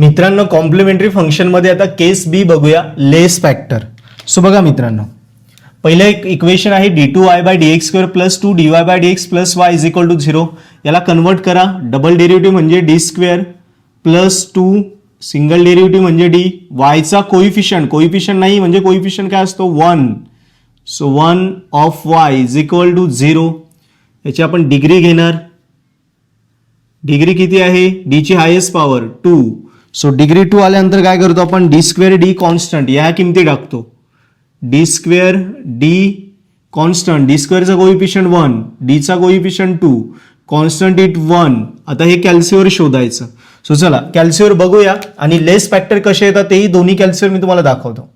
मित्रांनो complementary function मध्ये आता केस बी बघूया, लेस फॅक्टर. सो बघा मित्रांनो, पहिलं एक इक्वेशन आहे d2y/dx² plus 2dy/dx plus y is equal to 0. याला कन्वर्ट करा. डबल डेरिव्हेटिव्ह म्हणजे d² प्लस 2 सिंगल डेरिव्हेटिव्ह म्हणजे d. yचा कोइफिशियंट नाही म्हणजे कोइफिशियंट काय असतो 1. So 1 of y is equal to 0. याची आपण डिग्री घेणार. डिग्री किती आहे? d ची हायेस्ट पॉवर 2. सो डिग्री 2 आल्यानंतर काय करतो आपण? d² d कॉन्स्टंट या किमती टाकतो. d² d कॉन्स्टंट, d² चा कोइफिशियंट 1, d चा कोइफिशियंट 2, कॉन्स्टंट इट 1. आता हे कॅल्सीवर शोधायचं. सो चला कॅल्सीवर बघूया आणि लेस फॅक्टर कसे येतात तेही दोन्ही कॅल्सीवर मी तुम्हाला दाखवतो.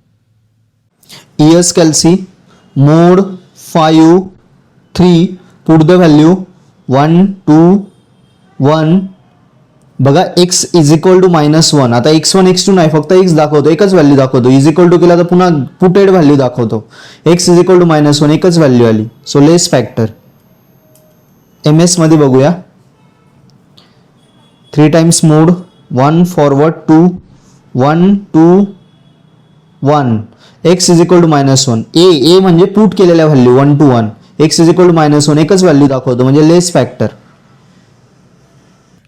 ES कॅल्सी मोड 5 3 पुट द व्हॅल्यू 1 2 1. बघा x इज इक्वल टू -1. आता x1 x2 नाही, फक्त x दाखवतो, एकच व्हॅल्यू दाखवतो. इज इक्वल टू केला तर पुन्हा पुटेड व्हॅल्यू दाखवतो. x इज इक्वल टू -1 एकच व्हॅल्यू आली. सो लेस फॅक्टर MS मध्ये बघूया. 3 times mode 1 forward 2 1 2 1. x is equal to -1. A म्हणजे पुट केलेल्या value 1 to 1. x is equal to -1 एकच व्हॅल्यू दाखवतो म्हणजे लेस फॅक्टर.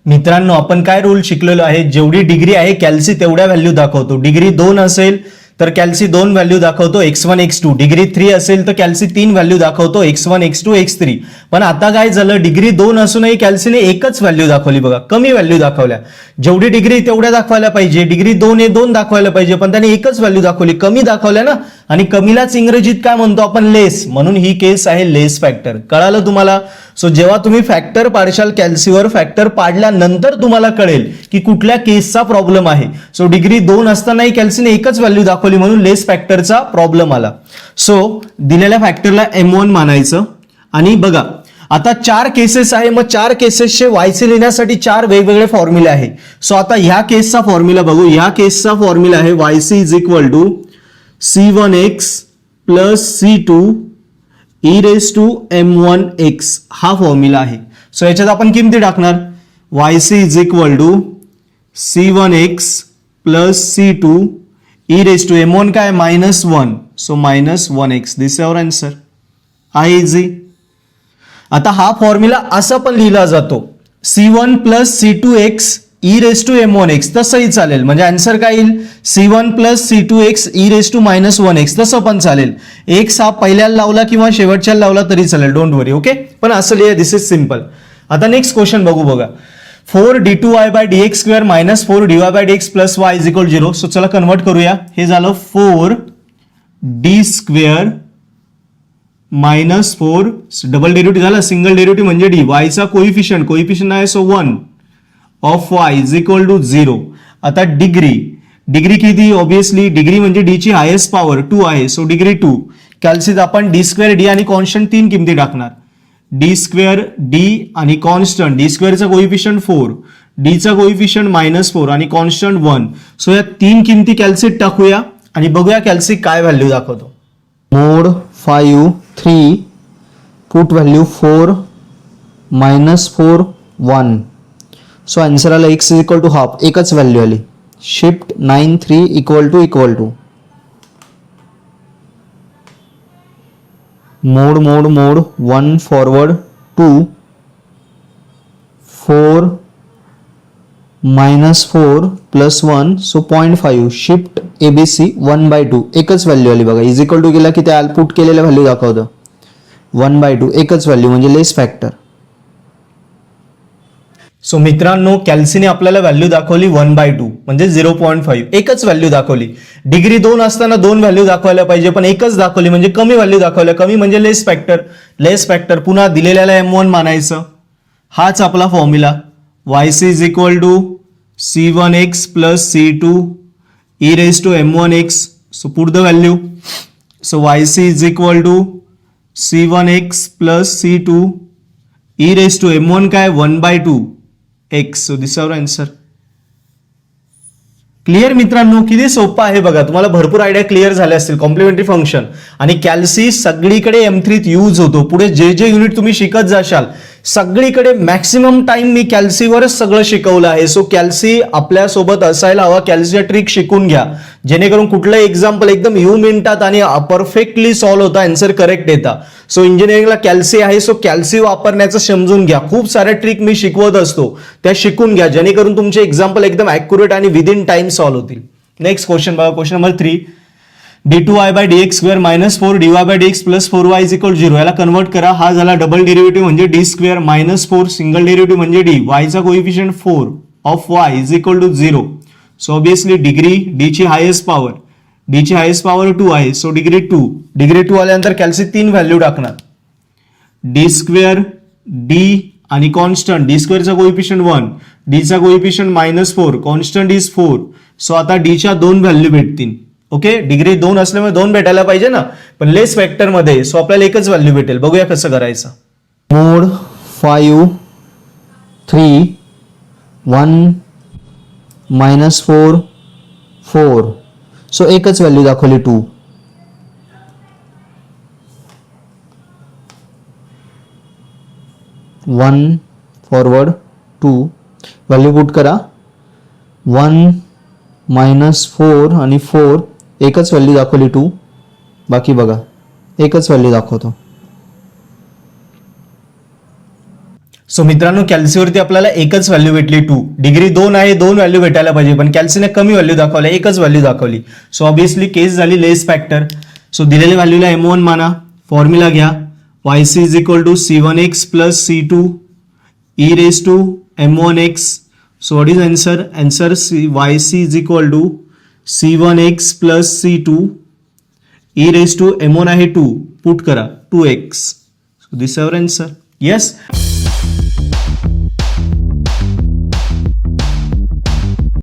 मित्रांनो आपण काय रूल शिकलेलो आहे? जेवढी डिग्री आहे कॅल्सी तेवढ्या व्हॅल्यू दाखवतो. डिग्री 2 असेल तर कॅल्सी 2 व्हॅल्यू दाखवतो x1 x2. डिग्री 3 असेल तर कॅल्सी 3 व्हॅल्यू दाखवतो x1 x2 x3. पण आता काय झालं? डिग्री 2 असूनही कॅल्सीने एकच व्हॅल्यू दाखवली. बघा कमी व्हॅल्यू दाखवल्या. जेवढी डिग्री तेवढ्या दाखवायला पाहिजे. डिग्री 2 आहे 2 दाखवायला पाहिजे, पण त्याने एकच व्हॅल्यू दाखवली, कमी दाखवल्या ना. आणि कमीलाच इंग्रजीत काय म्हणतो आपण? लेस. म्हणून ही केस आहे लेस फॅक्टर. कळालं तुम्हाला? सो जेव्हा तुम्ही फॅक्टर पाडशाल कॅल्सीवर, फॅक्टर पाडल्यानंतर तुम्हाला कळेल की कुठल्या केसचा प्रॉब्लेम आहे. सो डिग्री 2 असतानाही कॅल्सीने एकच व्हॅल्यू दाखवली म्हणून लेस फॅक्टरचा प्रॉब्लेम आला. सो दिलेल्या फॅक्टरला M1 मानायचं. आणि बघा आता 4 केसेस आहे, मग 4 केसेसचे वायचे लिहिण्यासाठी 4 वेगवेगळे फॉर्म्युले आहे. सो आता ह्या केसचा फॉर्म्युला बघू. ह्या केसचा फॉर्म्युला आहे yc is equal to c1x plus c2 e raise to m1x. हा फॉर्म्युला आहे. सो याच्यात आपण किमती टाकणार. yc is equal to c1x plus c2 e raise to m1 काय? -1. So -1x. This our answer. आहे इझी. आता हा फॉर्म्युला असा पण लिहिला जातो c1 plus c2x e raise to m1x. तसंही चालेल. म्हणजे आन्सर काय येईल? c1 plus c2x e raise to -1x. तसं पण चालेल. x हा पहिल्याला लावला किंवा शेवटच्याला लावला तरी चालेल. Don't worry. ओके. पण असं लिहा. This is simple. आता नेक्स्ट क्वेश्चन बघू. बघा 4d2y/dx² - 4dy/dx plus y is equal 0. So चला कन्वर्ट करूया. हे झालं 4d² -4 डबल डेरिव्हेटिव्ह झाला, सिंगल डेरिव्हेटिव्ह म्हणजे d. y चा कोइफिशियंट आहे so 1 of y is equal to 0. आता डिग्री किती? ऑब्विसली डिग्री म्हणजे d ची हायेस्ट पॉवर 2 आहे. So degree 2. कॅल्सीत आपण d² d आणि कॉन्स्टंट 3 किमती टाकणार. d² d आणि कॉन्स्टंट. d² चा कोइफिशियंट 4, d चा कोइफिशियंट -4 आणि कॉन्स्टंट 1. सो या 3 किमती कॅल्सीत टाकूया आणि बघूया कॅल्सी काय व्हॅल्यू दाखवतो. Mode 5 3 put value 4 -4 1. So answer आला x is equal to half. एकच व्हॅल्यू आली. Shift 9 3 equal to mode 1 forward 2 4 -4 plus 1. So 0.5 shift ABC 1/2. एकच व्हॅल्यू आली. बघा इज इक्वल टू केला की त्या पुट केलेल्या व्हॅल्यू दाखवतं 1/2. एकच व्हॅल्यू म्हणजे लेस फॅक्टर. सो मित्रांनो कॅल्सीने आपल्याला व्हॅल्यू दाखवली 1/2 म्हणजे 0.5. एकच व्हॅल्यू दाखवली. डिग्री 2 असताना 2 व्हॅल्यू दाखवायला पाहिजे, पण एकच दाखवली म्हणजे कमी व्हॅल्यू दाखवल्या. कमी म्हणजे लेस फॅक्टर. लेस फॅक्टर पुन्हा दिलेल्याला M1 मानायचं. हाच आपला formula. yc is equal to c1x plus c2 e raise to m1x. So put the value. So yc is equal to c1x plus c2 e raise to m1 काय? 1/2 x. So this our answer. Clear मित्रांनो? किती सोपं आहे बघा. तुम्हाला भरपूर idea clear झाल्या असतील. कॉम्प्लिमेंटरी फंक्शन आणि कॅल्सी सगळीकडे M3 यूज होतो. पुढे जे युनिट तुम्ही शिकत जाशाल सगळीकडे मॅक्सिमम टाइम मी कॅल्सीवरच सगळं शिकवलं आहे. सो कॅल्सी आपल्यासोबत असायला हवा. कॅल्सीच्या ट्रिक शिकून घ्या, जेणेकरून कुठलं एक्झाम्पल एकदम मिनिटात आणि परफेक्टली सॉल्व्ह होता, आन्सर करेक्ट येता. सो इंजिनिअरिंगला कॅल्सी आहे, सो कॅल्सी वापरण्याचं समजून घ्या. खूप साऱ्या ट्रिक मी शिकवत असतो, त्या शिकून घ्या, जेणेकरून तुमचे एक्झाम्पल एकदम ॲक्युरेट आणि विदिन टाइम सॉल्व्ह होतील. नेक्स्ट क्वेश्चन बघा, question number 3. d2y by dx square minus 4 by dx plus 4y is equal 0. याला कन्वर्ट करा. हा झाला डबल डेरिव्हेटिव्ह म्हणजे d square minus 4, single derivative म्हणजे d. y चा coefficient 4 of y is equal to 0. So obviously degree d ची highest power 2 आहे. So degree 2 आल्यानंतर कॅल्सी 3 व्हॅल्यू टाकणार. d स्क्वेअर d आणि कॉन्स्टंट. d स्क्वेअरचा कोएफिशियंट 1, d चा coefficient minus 4, constant is 4. So आता d च्या 2 व्हॅल्यू भेटतील. ओके, डिग्री 2 असल्यामुळे 2 भेटायला पाहिजे ना, पण लेस फॅक्टर मध्ये. सो आपल्याला एकच व्हॅल्यू भेटेल. बघूया कसं करायचं. मोड 5 3 1 मायनस 4 4. सो एकच व्हॅल्यू दाखवली 2. 1 फॉरवर्ड 2 व्हॅल्यू पुट करा. 1 मायनस 4 आणि 4 एकच व्हॅल्यू दाखवली 2. बाकी बघा एकच व्हॅल्यू दाखवतो. सो मित्रांनो, कॅल्सीवरती आपल्याला एकच व्हॅल्यू भेटली 2. डिग्री 2 आहे, 2 व्हॅल्यू भेटायला पाहिजे, पण कॅल्सीने कमी व्हॅल्यू दाखवल्या, एकच व्हॅल्यू दाखवली. सो ऑब्विसली केस झाली लेस फॅक्टर. सो दिलेल्या व्हॅल्यूला M1 माना. फॉर्म्युला घ्या. yc is equal to c1x plus c2 e raise to m1x. So what is answer? Answer yc is equal to c1x plus c2 e raised to m1 आहे 2. Put करा 2x. So this is our answer. Yes.